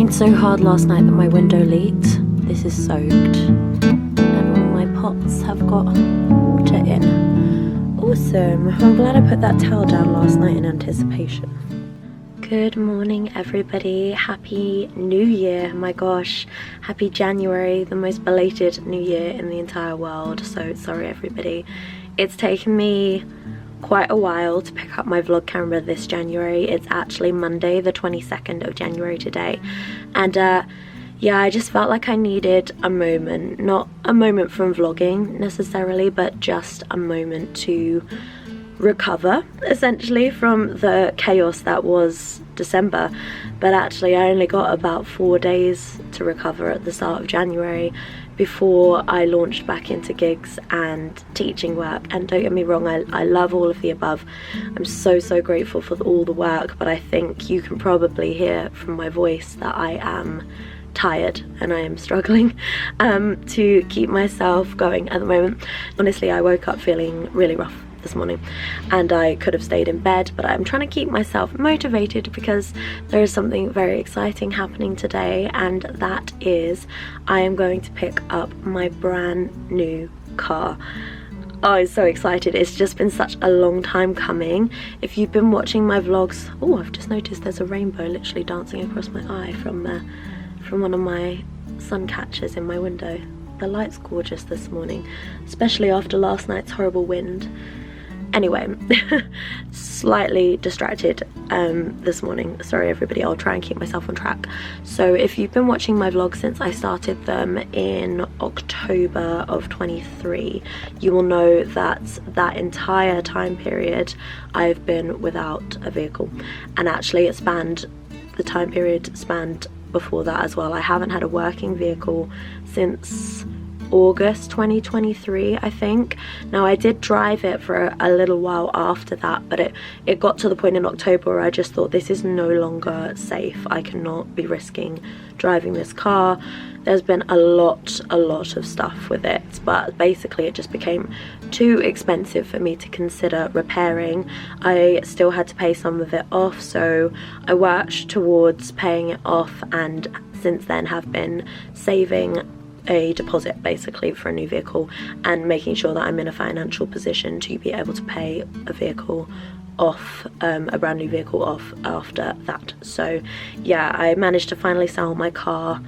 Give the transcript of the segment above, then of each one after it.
rained so hard last night that my window leaked. This is soaked and all my pots have got water in. Awesome. I'm glad I put that towel down last night in anticipation. Good morning everybody. Happy New Year. My gosh, happy January, the most belated New Year in the entire world. So sorry everybody. It's taken me quite a while to pick up my vlog camera this January. It's actually Monday the 22nd of January today, and yeah, I just felt like I needed a moment, not a moment from vlogging necessarily, but just a moment to recover essentially from the chaos that was December. But actually I only got about 4 days to recover at the start of January before I launched back into gigs and teaching work. And don't get me wrong, I love all of the above. I'm so grateful for all the work, but I think you can probably hear from my voice that I am tired and I am struggling to keep myself going at the moment. Honestly, I woke up feeling really rough this morning and I could have stayed in bed, but I'm trying to keep myself motivated because there is something very exciting happening today, and that is I am going to pick up my brand new car. Oh, I'm so excited. It's just been such a long time coming. If you've been watching my vlogs, oh, I've just noticed there's a rainbow literally dancing across my eye from one of my sun catchers in my window. The light's gorgeous this morning, especially after last night's horrible wind. Anyway, slightly distracted this morning. Sorry everybody, I'll try and keep myself on track. So if you've been watching my vlogs since I started them in October of 23, you will know that that entire time period I've been without a vehicle. And actually the time period spanned before that as well. I haven't had a working vehicle since August 2023, I think. Now I did drive it for a little while after that, but it got to the point in October where I just thought this is no longer safe. I cannot be risking driving this car. There's been a lot of stuff with it, but basically it just became too expensive for me to consider repairing. I still had to pay some of it off, so I worked towards paying it off, and since then have been saving a deposit basically for a new vehicle and making sure that I'm in a financial position to be able to pay a vehicle off, a brand new vehicle off after that. So yeah, I managed to finally sell my car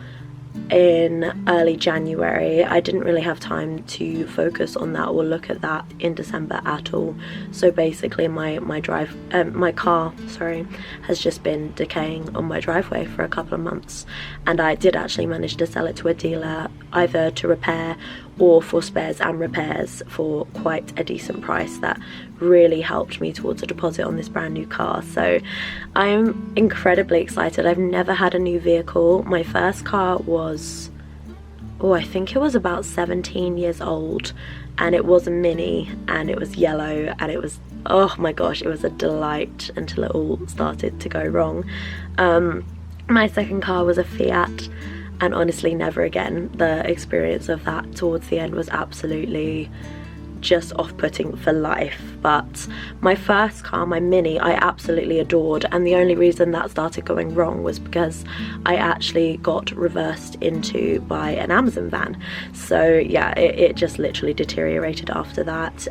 in early January. I didn't really have time to focus on that or look at that in December at all. So basically my car has just been decaying on my driveway for a couple of months, and I did actually manage to sell it to a dealer either to repair or for spares and repairs for quite a decent price. That really helped me towards a deposit on this brand new car. So I am incredibly excited. I've never had a new vehicle. My first car was, I think it was about 17 years old, and it was a Mini, and it was yellow, and it was, oh my gosh, it was a delight until it all started to go wrong. My second car was a Fiat, and honestly never again. The experience of that towards the end was absolutely just off-putting for life. But my first car, my Mini, I absolutely adored, and the only reason that started going wrong was because I actually got reversed into by an Amazon van. So yeah, it just literally deteriorated after that.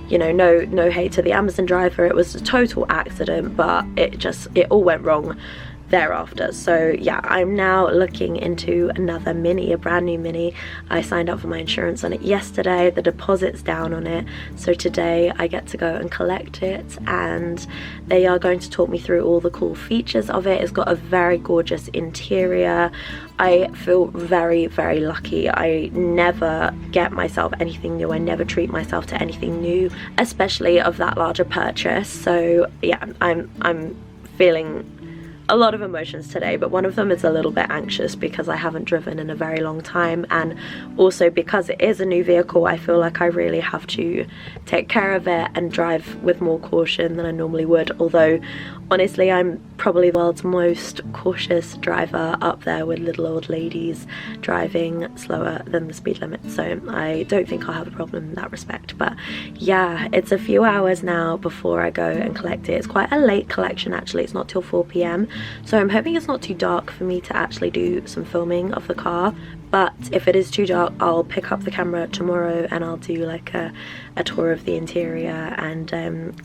You know, no hate to the Amazon driver, it was a total accident, but it all went wrong thereafter. So yeah, I'm now looking into another Mini, a brand new Mini. I signed up for my insurance on it yesterday. The deposit's down on it, so today I get to go and collect it, and they are going to talk me through all the cool features of it. It's got a very gorgeous interior. I feel very lucky. I never get myself anything new. I never treat myself to anything new, especially of that larger purchase. So yeah, I'm feeling a lot of emotions today, but one of them is a little bit anxious because I haven't driven in a very long time, and also because it is a new vehicle, I feel like I really have to take care of it and drive with more caution than I normally would. Although Honestly, I'm probably the world's most cautious driver, up there with little old ladies driving slower than the speed limit, so I don't think I'll have a problem in that respect. But yeah, it's a few hours now before I go and collect it. It's quite a late collection actually, it's not till 4 p.m, so I'm hoping it's not too dark for me to actually do some filming of the car. But if it is too dark, I'll pick up the camera tomorrow and I'll do like a tour of the interior. And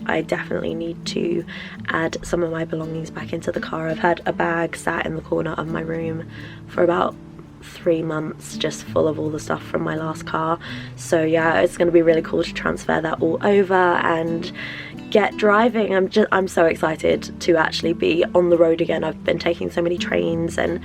I definitely need to add some of my belongings back into the car. I've had a bag sat in the corner of my room for about 3 months, just full of all the stuff from my last car. So yeah, it's going to be really cool to transfer that all over and get driving. I'm so excited to actually be on the road again. I've been taking so many trains and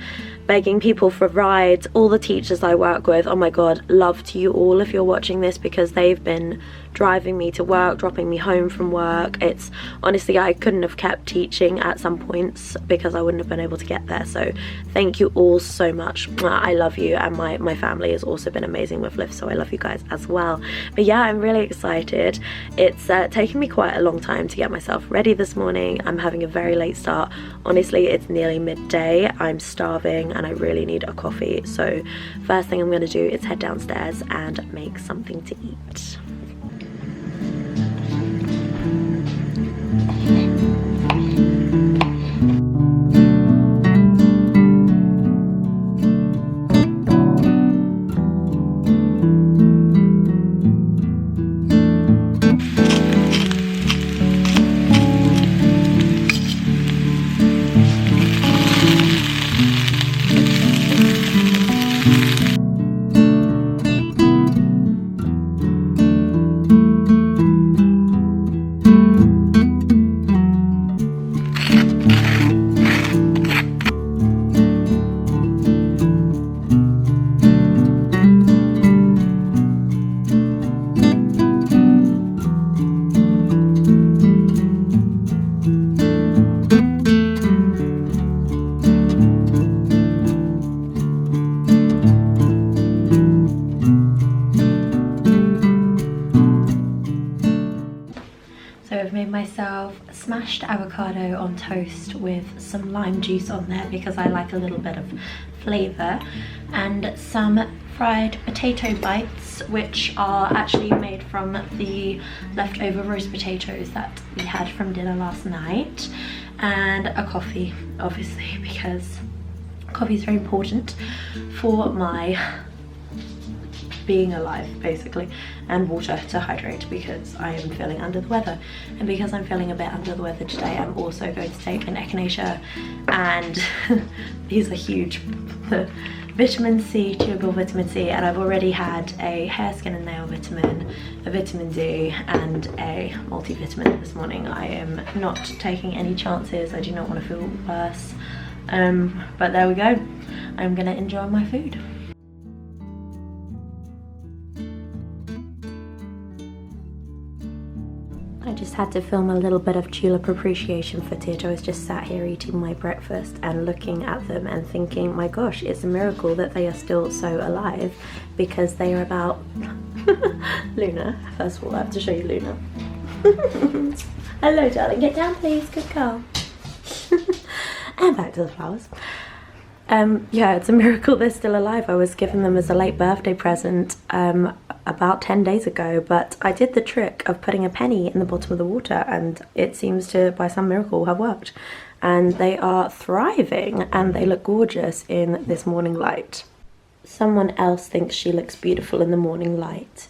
begging people for rides. All the teachers I work with, oh my god, love to you all if you're watching this, because they've been driving me to work, dropping me home from work. It's honestly, I couldn't have kept teaching at some points because I wouldn't have been able to get there. So thank you all so much. I love you, and my family has also been amazing with Lyft, so I love you guys as well. But yeah, I'm really excited. It's taken me quite a long time to get myself ready this morning. I'm having a very late start. Honestly, it's nearly midday. I'm starving and I really need a coffee. So first thing I'm going to do is head downstairs and make something to eat. Myself smashed avocado on toast with some lime juice on there because I like a little bit of flavour, and some fried potato bites, which are actually made from the leftover roast potatoes that we had from dinner last night, and a coffee, obviously, because coffee is very important for my being alive, basically, and water to hydrate because I am feeling under the weather. And because I'm feeling a bit under the weather today, I'm also going to take an echinacea, and these are huge. The vitamin C, chewable vitamin C, and I've already had a hair, skin and nail vitamin, a vitamin D and a multivitamin this morning. I am not taking any chances. I do not want to feel worse, but there we go. I'm gonna enjoy my food. I just had to film a little bit of tulip appreciation footage. I was just sat here eating my breakfast and looking at them and thinking, my gosh, it's a miracle that they are still so alive, because they are about... Luna, first of all, I have to show you Luna. Hello, darling, get down please, good girl. And back to the flowers. Yeah, it's a miracle they're still alive. I was given them as a late birthday present about 10 days ago, but I did the trick of putting a penny in the bottom of the water and it seems to, by some miracle, have worked. And they are thriving and they look gorgeous in this morning light. Someone else thinks she looks beautiful in the morning light.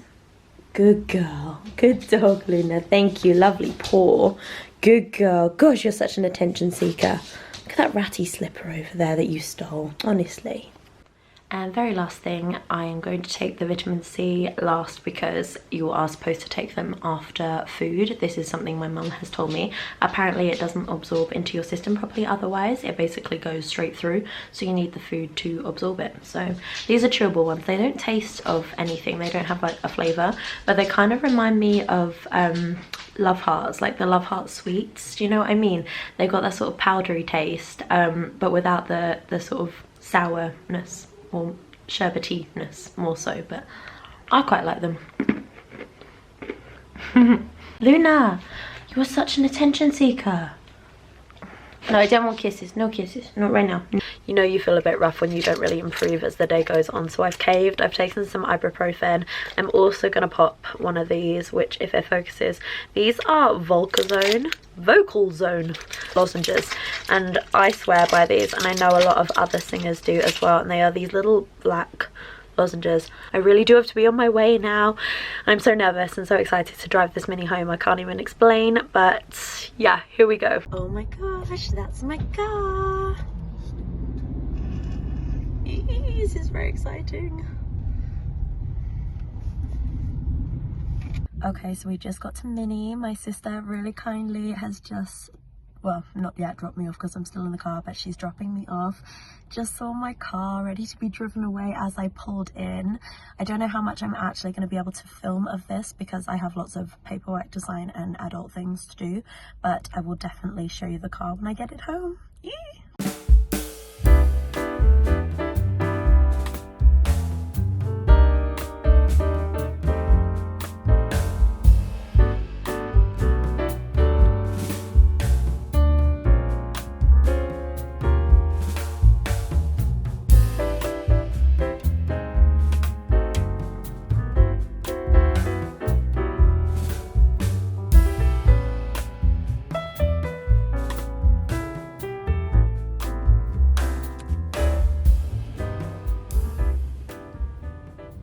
Good girl. Good dog, Luna. Thank you. Lovely paw. Good girl. Gosh, you're such an attention seeker. Look at that ratty slipper over there that you stole, honestly. And very last thing, I am going to take the vitamin C last because you are supposed to take them after food. This is something my mum has told me. Apparently it doesn't absorb into your system properly otherwise. It basically goes straight through, so you need the food to absorb it. So these are chewable ones. They don't taste of anything. They don't have like a flavour, but they kind of remind me of Love Hearts, like the Love Heart sweets. Do you know what I mean? They've got that sort of powdery taste, but without the sort of sourness or sherbetiness more so, but I quite like them. Luna, you're such an attention seeker. No, I don't want kisses. No kisses. Not right now. You know you feel a bit rough when you don't really improve as the day goes on. So I've caved. I've taken some ibuprofen. I'm also going to pop one of these, which if it focuses, these are vocal zone lozenges. And I swear by these, and I know a lot of other singers do as well. And they are these little black lozenges. I really do have to be on my way now. I'm so nervous and so excited to drive this mini home. I can't even explain, but yeah, here we go. Oh my gosh, that's my car. This is very exciting. Okay, so we just got to Mini. My sister really kindly has just, well, not yet dropped me off because I'm still in the car, but she's dropping me off. Just saw my car ready to be driven away as I pulled in. I don't know how much I'm actually going to be able to film of this because I have lots of paperwork to sign and adult things to do, but I will definitely show you the car when I get it home. Yee!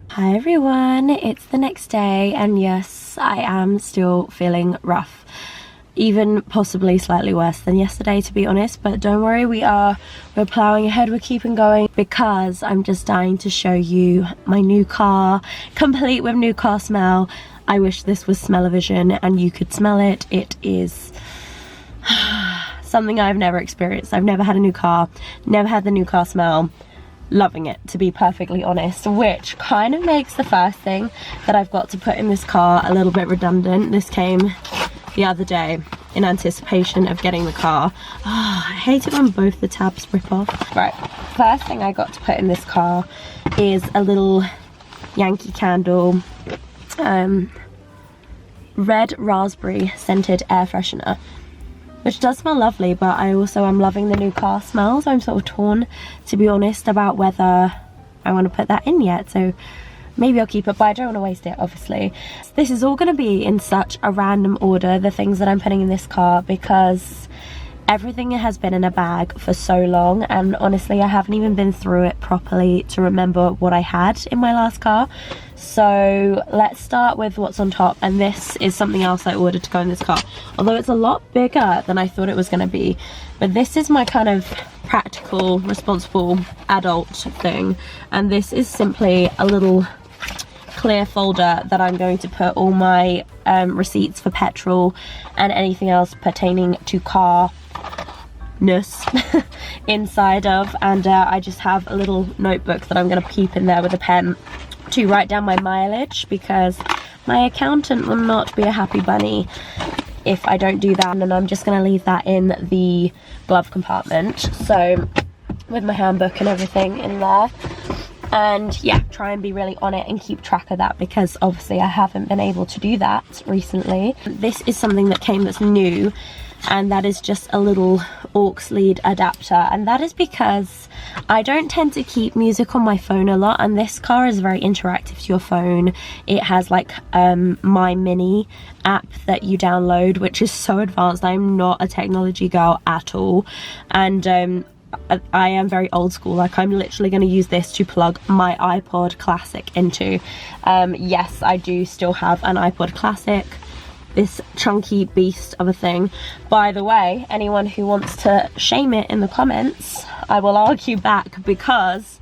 Hi everyone, it's the next day and yes, I am still feeling rough. Even possibly slightly worse than yesterday, to be honest, but don't worry, we're plowing ahead, we're keeping going because I'm just dying to show you my new car, complete with new car smell. I wish this was smell-o-vision and you could smell it. It is something I've never experienced. I've never had a new car, never had the new car smell. Loving it, to be perfectly honest, which kind of makes the first thing that I've got to put in this car a little bit redundant. This came the other day in anticipation of getting the car. I hate it when both the tabs rip off. Right, first thing I got to put in this car is a little Yankee Candle red raspberry scented air freshener, which does smell lovely, but I also am loving the new car smell, so I'm sort of torn, to be honest, about whether I want to put that in yet. So maybe I'll keep it, but I don't want to waste it, obviously. This is all going to be in such a random order, the things that I'm putting in this car, because everything has been in a bag for so long, and honestly I haven't even been through it properly to remember what I had in my last car. So let's start with what's on top, and this is something else I ordered to go in this car, although it's a lot bigger than I thought it was going to be. But this is my kind of practical, responsible adult thing, and this is simply a little clear folder that I'm going to put all my receipts for petrol and anything else pertaining to car inside of, and I just have a little notebook that I'm going to keep in there with a pen to write down my mileage, because my accountant will not be a happy bunny if I don't do that, and I'm just going to leave that in the glove compartment, so with my handbook and everything in there. And yeah, try and be really on it and keep track of that, because obviously I haven't been able to do that recently. This is something that came that's new, and that is just a little aux lead adapter, and that is because I don't tend to keep music on my phone a lot, and this car is very interactive to your phone. It has like My Mini app that you download, which is so advanced. I'm not a technology girl at all, and I am very old school. Like, I'm literally going to use this to plug my iPod Classic into. Yes, I do still have an iPod Classic, this chunky beast of a thing. By the way, anyone who wants to shame it in the comments, I will argue back, because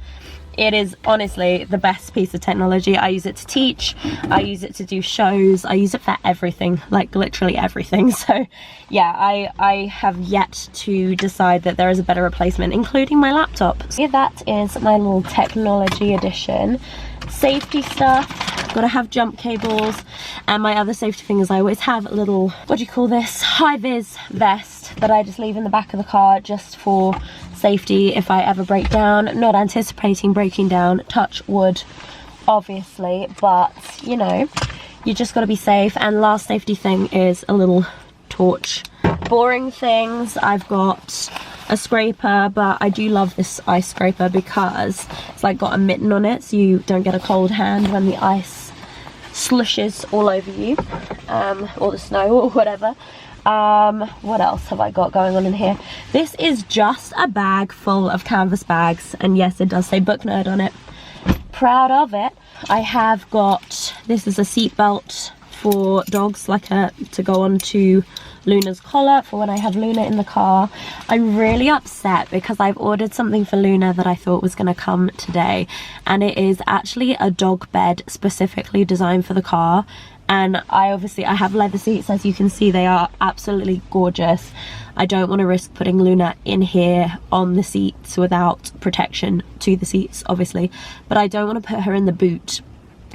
it is honestly the best piece of technology. I use it to teach, I use it to do shows, I use it for everything, like literally everything. So yeah, I have yet to decide that there is a better replacement, including my laptop. So that is my little technology edition. Safety stuff, gotta have jump cables, and my other safety thing is I always have a little, what do you call this, high-vis vest that I just leave in the back of the car just for safety if I ever break down. Not anticipating breaking down, touch wood obviously, but you know, you just got to be safe. And last safety thing is a little torch boring things, I've got a scraper, but I do love this ice scraper because it's like got a mitten on it, so you don't get a cold hand when the ice slushes all over you, or the snow or whatever. What else have I got going on in here? This is just a bag full of canvas bags, and yes, it does say Book Nerd on it. Proud of it. I have got, this is a seat belt for dogs, like to go on to Luna's collar for when I have Luna in the car. I'm really upset because I've ordered something for Luna that I thought was going to come today, and it is actually a dog bed specifically designed for the car. And I have leather seats, as you can see. They are absolutely gorgeous. I don't want to risk putting Luna in here on the seats without protection to the seats, obviously, but I don't want to put her in the boot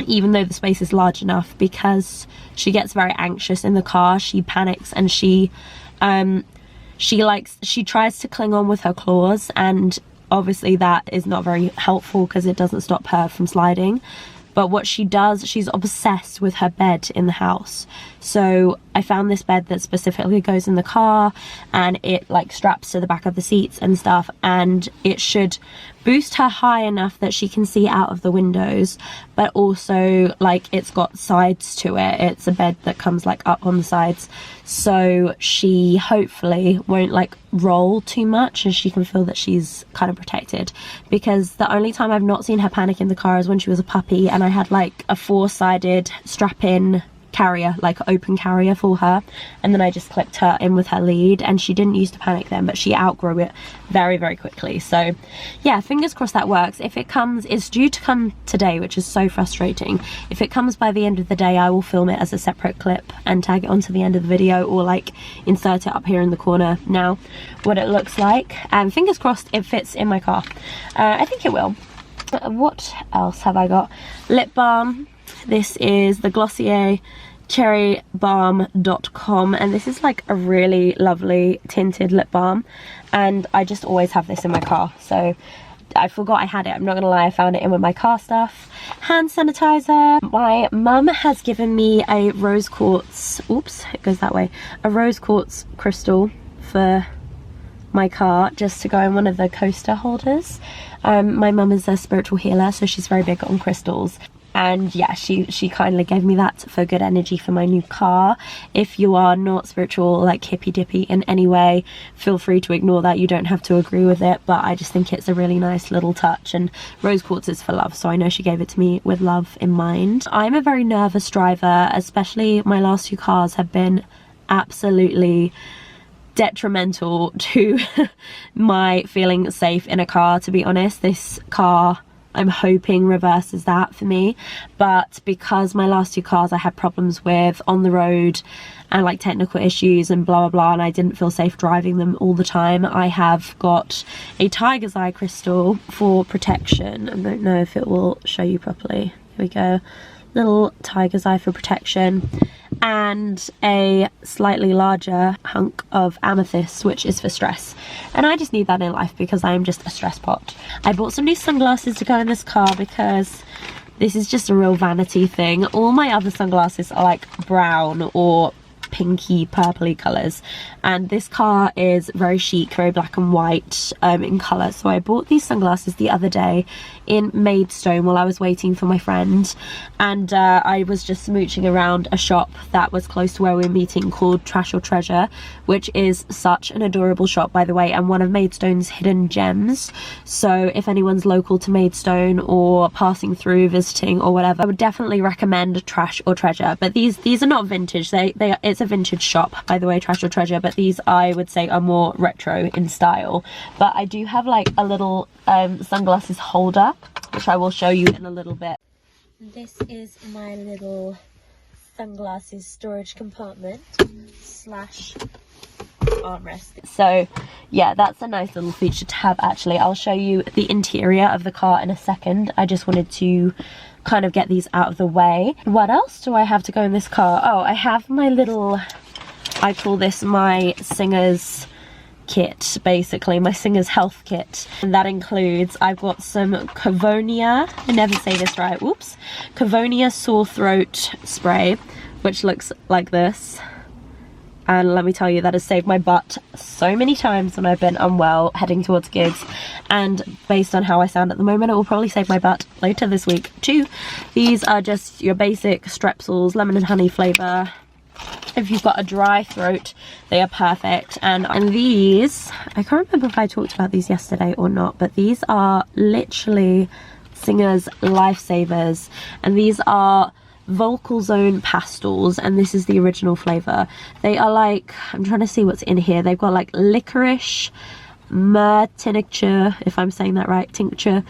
even though the space is large enough, because she gets very anxious in the car. She panics, and she tries to cling on with her claws, and obviously that is not very helpful because it doesn't stop her from sliding. But what she does, she's obsessed with her bed in the house. So I found this bed that specifically goes in the car, and it like straps to the back of the seats and stuff, and it should boost her high enough that she can see out of the windows, but also like it's got sides to it. It's a bed that comes like up on the sides, so she hopefully won't like roll too much, and she can feel that she's kind of protected. Because the only time I've not seen her panic in the car is when she was a puppy, and I had like a 4-sided strap-in carrier, like open carrier for her, and then I just clipped her in with her lead, and she didn't used to panic then, but she outgrew it very, very quickly. So yeah, fingers crossed that works. If it comes, it's due to come today, which is so frustrating. If it comes by the end of the day, I will film it as a separate clip and tag it onto the end of the video, or like insert it up here in the corner now what it looks like, and fingers crossed it fits in my car. I think it will. What else have I got? Lip balm. This is the Glossier cherrybalm.com, and this is like a really lovely tinted lip balm, and I just always have this in my car, so I forgot I had it. I'm not gonna lie, I found it in with my car stuff. Hand sanitizer. My mum has given me a rose quartz, oops, it goes that way, a rose quartz crystal for my car, just to go in one of the coaster holders. My mum is a spiritual healer, so she's very big on crystals. And yeah, she kindly gave me that for good energy for my new car. If you are not spiritual, like hippy dippy in any way, feel free to ignore that. You don't have to agree with it, but I just think it's a really nice little touch, and rose quartz is for love, so I know she gave it to me with love in mind. I'm a very nervous driver, especially my last 2 cars have been absolutely detrimental to my feeling safe in a car, to be honest. This car, I'm hoping, reverses that for me, but because my last 2 cars I had problems with on the road and like technical issues and blah blah blah, and I didn't feel safe driving them all the time, I have got a tiger's eye crystal for protection. I don't know if it will show you properly. Here we go, little tiger's eye for protection, and a slightly larger hunk of amethyst, which is for stress, and I just need that in life because I am just a stress pot. I bought some new sunglasses to go in this car because this is just a real vanity thing. All my other sunglasses are like brown or pinky purpley colours, and this car is very chic, very black and white in colour. So I bought these sunglasses the other day in Maidstone while I was waiting for my friend, and I was just smooching around a shop that was close to where we were meeting called Trash or Treasure, which is such an adorable shop, by the way, and one of Maidstone's hidden gems. So if anyone's local to Maidstone or passing through, visiting or whatever, I would definitely recommend Trash or Treasure. But these are not vintage. It's a vintage shop, by the way, Trash or Treasure, but these I would say are more retro in style. But I do have like a little sunglasses holder, which I will show you in a little bit. This is my little sunglasses storage compartment slash armrest. So yeah, that's a nice little feature to have. Actually, I'll show you the interior of the car in a second. I just wanted to kind of get these out of the way. What else do I have to go in this car? Oh, I have my little, I call this my singer's kit, basically my singer's health kit, and that includes, I've got some Covonia, I never say this right, whoops, Covonia sore throat spray, which looks like this. and let me tell you, that has saved my butt so many times when I've been unwell heading towards gigs, and based on how I sound at the moment, it will probably save my butt later this week too. These are just your basic Strepsils, lemon and honey flavour. If you've got a dry throat, they are perfect. And these, I can't remember if I talked about these yesterday or not, but these are literally singers' lifesavers, and these are Vocal Zone pastels, and this is the original flavour. They are like, I'm trying to see what's in here, they've got like licorice, myrrh tincture, if I'm saying that right, tincture,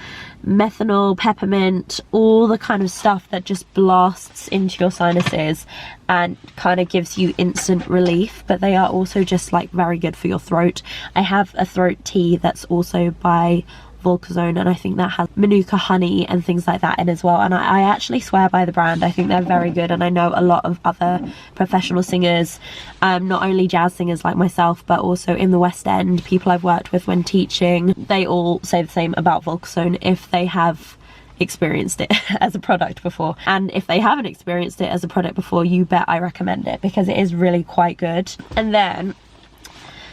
methanol, peppermint, all the kind of stuff that just blasts into your sinuses and kind of gives you instant relief. But they are also just like very good for your throat. I have a throat tea that's also by Vocal Zone, and I think that has manuka honey and things like that in as well, and I actually swear by the brand. I think they're very good, and I know a lot of other professional singers, not only jazz singers like myself, but also in the West End, people I've worked with when teaching, they all say the same about Vocal Zone if they have experienced it as a product before. And if they haven't experienced it as a product before, you bet I recommend it, because it is really quite good. And then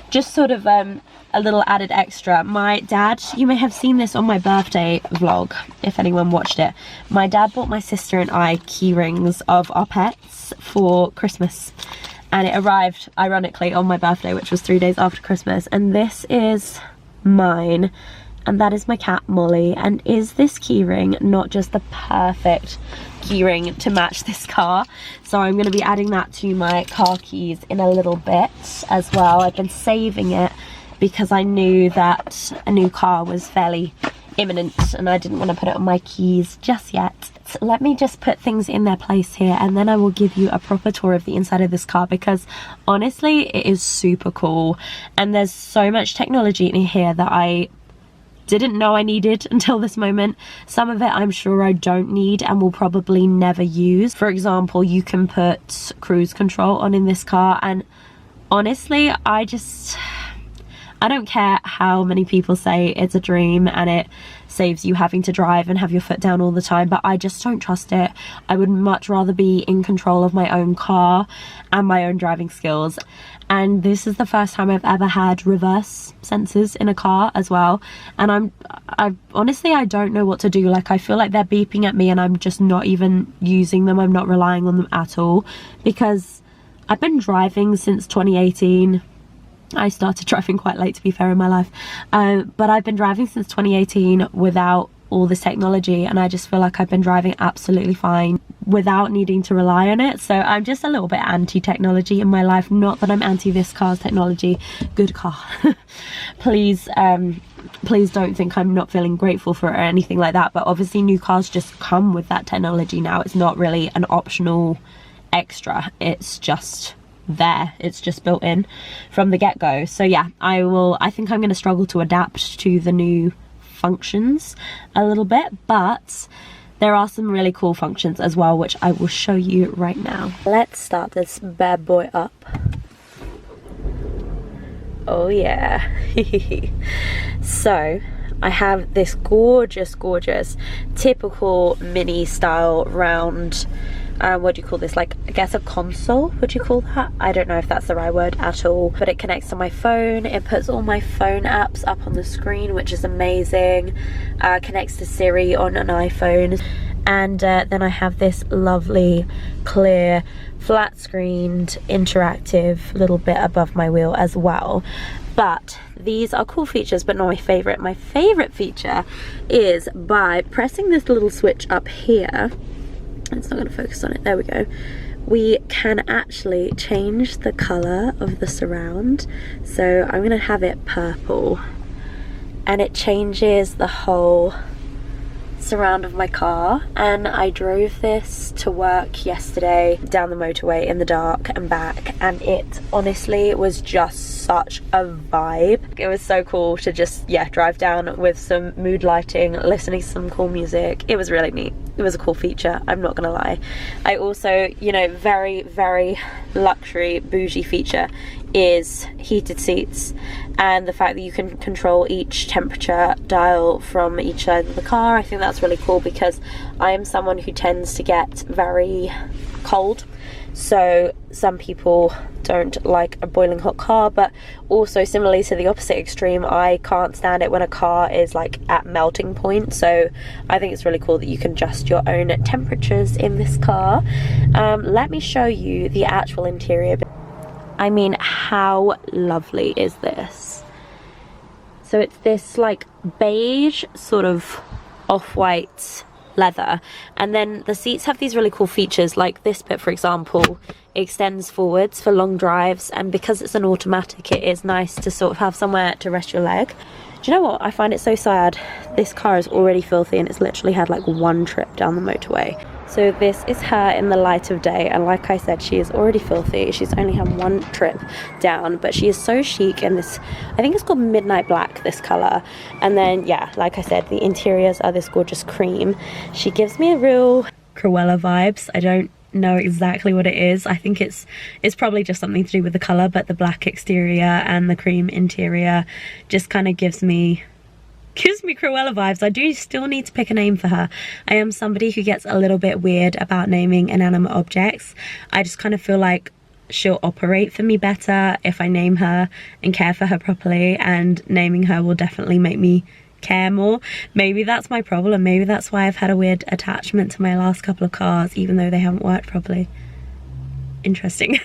just sort of a little added extra, my dad, you may have seen this on my birthday vlog if anyone watched it, my dad bought my sister and I key rings of our pets for Christmas, and it arrived ironically on my birthday, which was 3 days after Christmas. And this is mine, and that is my cat Molly. And is this keyring not just the perfect keyring to match this car? So I'm going to be adding that to my car keys in a little bit as well. I've been saving it because I knew that a new car was fairly imminent and I didn't want to put it on my keys just yet. So let me just put things in their place here, and then I will give you a proper tour of the inside of this car, because honestly it is super cool, and there's so much technology in here that I didn't know I needed until this moment. Some of it I'm sure I don't need and will probably never use. For example, you can put cruise control on in this car, and honestly I don't care how many people say it's a dream and it saves you having to drive and have your foot down all the time, but I just don't trust it. I would much rather be in control of my own car and my own driving skills. And this is the first time I've ever had reverse sensors in a car as well, and I honestly I don't know what to do. Like, I feel like they're beeping at me and I'm just not even using them. I'm not relying on them at all, because I've been driving since 2018. I started driving quite late, to be fair, in my life, but I've been driving since 2018 without all this technology, and I just feel like I've been driving absolutely fine without needing to rely on it. So I'm just a little bit anti-technology in my life. Not that I'm anti this car's technology. Good car. Please don't think I'm not feeling grateful for it or anything like that, but obviously new cars just come with that technology now. It's not really an optional extra, it's just there, it's just built in from the get-go. So yeah, I think I'm going to struggle to adapt to the new functions a little bit, but there are some really cool functions as well, which I will show you right now. Let's start this bad boy up. Oh yeah. So I have this gorgeous typical mini style round, what do you call this, like I guess a console, would you call that? I don't know if that's the right word at all, but it connects to my phone. It puts all my phone apps up on the screen, which is amazing. Connects to Siri on an iPhone, and then I have this lovely clear flat screened interactive little bit above my wheel as well. But these are cool features, but not my favorite. My favorite feature is by pressing this little switch up here. It's not going to focus on it, there we go. We can actually change the color of the surround. So I'm going to have it purple, and it changes the whole surround of my car. And I drove this to work yesterday down the motorway in the dark and back, and it honestly was just such a vibe. It was so cool to just, yeah, drive down with some mood lighting, listening to some cool music. It was really neat. It was a cool feature, I'm not gonna lie. I also, you know, very luxury bougie feature is heated seats, and the fact that you can control each temperature dial from each side of the car. I think that's really cool, because I am someone who tends to get very cold, so some people don't like a boiling hot car, but also similarly to the opposite extreme, I can't stand it when a car is like at melting point. So I think it's really cool that you can adjust your own temperatures in this car. Let me show you the actual interior. I mean, how lovely is this? So it's this like beige sort of off-white leather, and then the seats have these really cool features, like this bit for example extends forwards for long drives, and because it's an automatic it is nice to sort of have somewhere to rest your leg. Do you know what, I find it so sad, this car is already filthy and it's literally had like one trip down the motorway. So this is her in the light of day, and like I said, she is already filthy. She's only had one trip down, but she is so chic in this, I think it's called midnight black, this color. And then yeah, like I said, the interiors are this gorgeous cream. She gives me a real Cruella vibes. I don't know exactly what it is. I think it's probably just something to do with the color, but the black exterior and the cream interior just kind of gives me Cruella vibes. I do still need to pick a name for her. I am somebody who gets a little bit weird about naming inanimate objects. I just kind of feel like she'll operate for me better if I name her and care for her properly, and naming her will definitely make me care more. Maybe that's my problem. Maybe that's why I've had a weird attachment to my last couple of cars, even though they haven't worked properly. Interesting.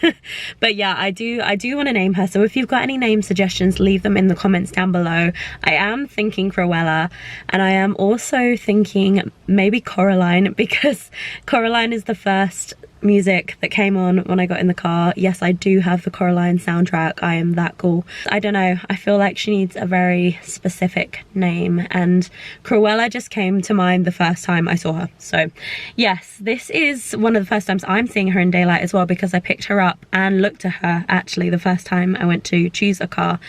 But yeah, I do want to name her, so if you've got any name suggestions, leave them in the comments down below. I am thinking Cruella, and I am also thinking maybe Coraline, because Coraline is the first music that came on when I got in the car. Yes, I do have the Coraline soundtrack. I am that cool. I don't know, I feel like she needs a very specific name, and Cruella just came to mind the first time I saw her. So yes, this is one of the first times I'm seeing her in daylight as well, because I picked her up and looked at her actually the first time I went to choose a car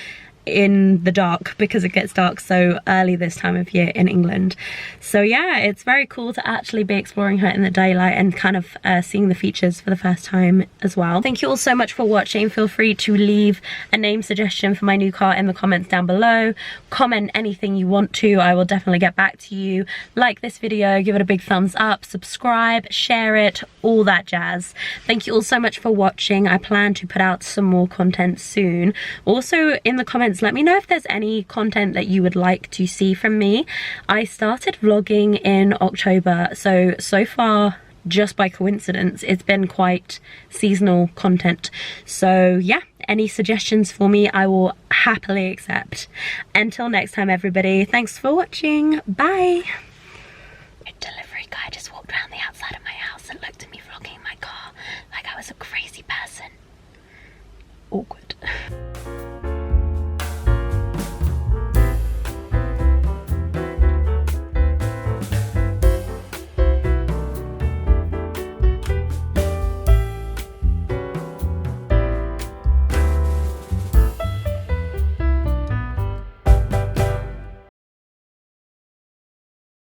in the dark, because it gets dark so early this time of year in England. So yeah, it's very cool to actually be exploring her in the daylight and kind of seeing the features for the first time as well. Thank you all so much for watching. Feel free to leave a name suggestion for my new car in the comments down below. Comment anything you want to, I will definitely get back to you. Like this video, give it a big thumbs up, subscribe, share it, all that jazz. Thank you all so much for watching. I plan to put out some more content soon. Also in the comments, let me know if there's any content that you would like to see from me. I started vlogging in October, so far, just by coincidence, it's been quite seasonal content. So yeah, any suggestions for me, I will happily accept. Until next time, everybody, thanks for watching. Bye. A delivery guy just walked around the outside of my